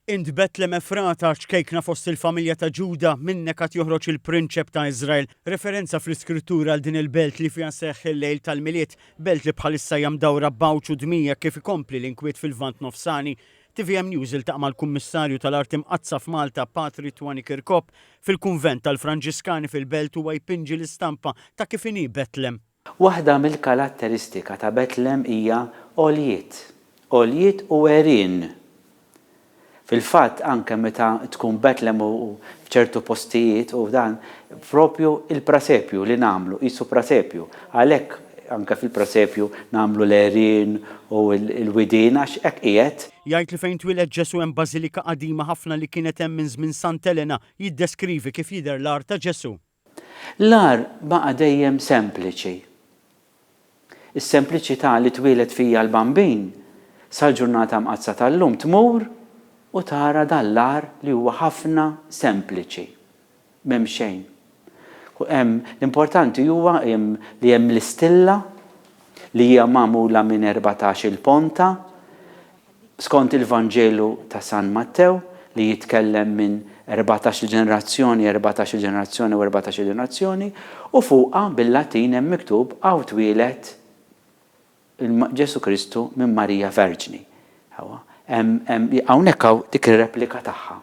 Int Betlem Efrata xkejkna fost il-familja ta' Ġuda minnek qed joħroġ il-prinċep ta' Iżrael. Referenza fl-iskrittura għal din il-belt li fiha seħħ il-lejl tal-miliet, belt li bħalissa hija mdawra b'bawċ u dmija kif ikompli l-inkwiet fil-Vant Nofsani. TVM News iltaqa' mal-Kummissarju tal-Art Imqazza f'Malta Patri Twani Kirkop fil-Kunvent tal-Franġiskani fil-belt huwa jpinġi l-istampa ta' kif inhi Betlem. Waħda mill-karatteristika ta' Betlem hija għoljiet u għerien. Fil-fatt anke meta tkun Betlem u f'ċertu postijiet u dan propju il-prasepju li nagħmlu, qisu prasepju. Għalhekk anke fil-prasepju nagħmlu l-għerien u l-widien għax hekk qiegħed. Jgħid li fejn twiled Ġesu hemm bażilika qadima ħafna li kienet hemm minn żmien Sant'Elena jiddeskrivi kif jidher l-art ta' Ġesu. L-ar baqa' dejjem sempliċi. Is-sempliċità li twieled fija l-bambin sal-ġurnata mqazza tal-lum tmur u tara dal-lar li huwa ħafna sempliċi. M'hemm xejn. L-importanti huwa li hemm l-istilla li hija magħmula minn 14 ponta skont il-Vanġelu ta' San Mattew li jitkellem minn 14 ġenerazzjoni u fuqha bil-Latin hemm miktub għaw twieled Ġesu Kristu minn Marija Verġni. Hawnhekk hawn dik ir-replika tagħha.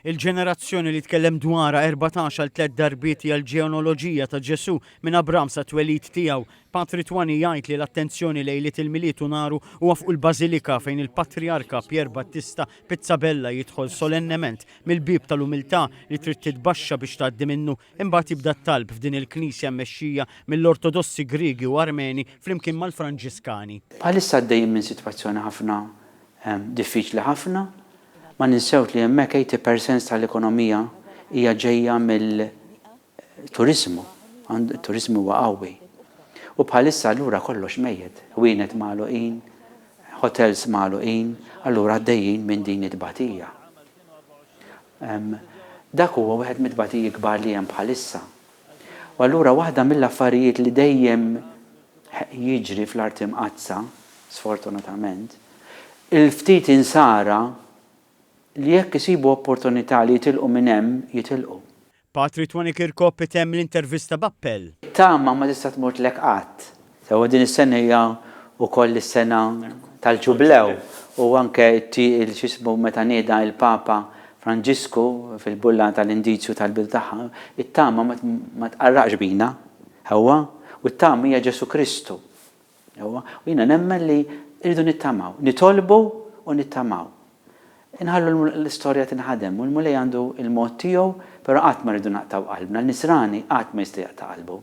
Il-ġenerazzjoni li tkellem dwarha 14 għal 3 darbiet hija l-ġeonoloġija ta' Ġesu minn Abram sa twelid tiegħu. Patri Twani jgħid li l-attenzjoni lejliet il-miliet u naru huwa fuq il-Bażilika fejn il-Patriarka Pier Battista Pizzabella jidħol solennement mill-bib tal-umiltà li trid titbaxxa biex tgħaddi minnu imbagħad jibda t-talb f'din il-Knisja mmexxija mill-Ortodossi Griegi u Armeni flimkien mal-Franġiskani. Bħalissa għaddejjin minn sitwazzjoni ħafna diffiċli ħafna. Ma ninsewx li hemmhekk 80% tal-ekonomija hija ġejja mill-turiżmu. Turiżmu huwa qawwi. U bħalissa allura kollox mejjed. Wienet magħluqin, hotels magħluqin, allura għaddejjin minn din it-tbatija. Dak huwa wieħed mit-tbatiji kbar li hemm bħalissa. U allura waħda mill-affarijiet li dejjem jiġri fl-Art Imqazza, sfortunatament, il-ftit insara li jekk isibu opportunità li jitilqu minn hemm jitilqu. Patri Twani Kirkop itemm l-intervista b'appell. Tama ma tista' tmut lek qatt. Sewa din is-sena hija wkoll is-sena tal-ġublew u anke x'ismu meta nieda il-Papa Franġisku fil-bulla tal-indizju tal-bil tagħha, it-tama ma tqarraqx bina. Ewwa, u t-tama hija Ġesu Kristu. Ewwa, u jiena nemmen li rridu nittamaw, nitolbu u nittamaw. Inħallu l-istorja tinħadem u l-mulej għandu il-mod tiegħu, però qatt ma rridu naqtaw qalbna. L-Nisrani qatt ma jista' jaqta' qalbu.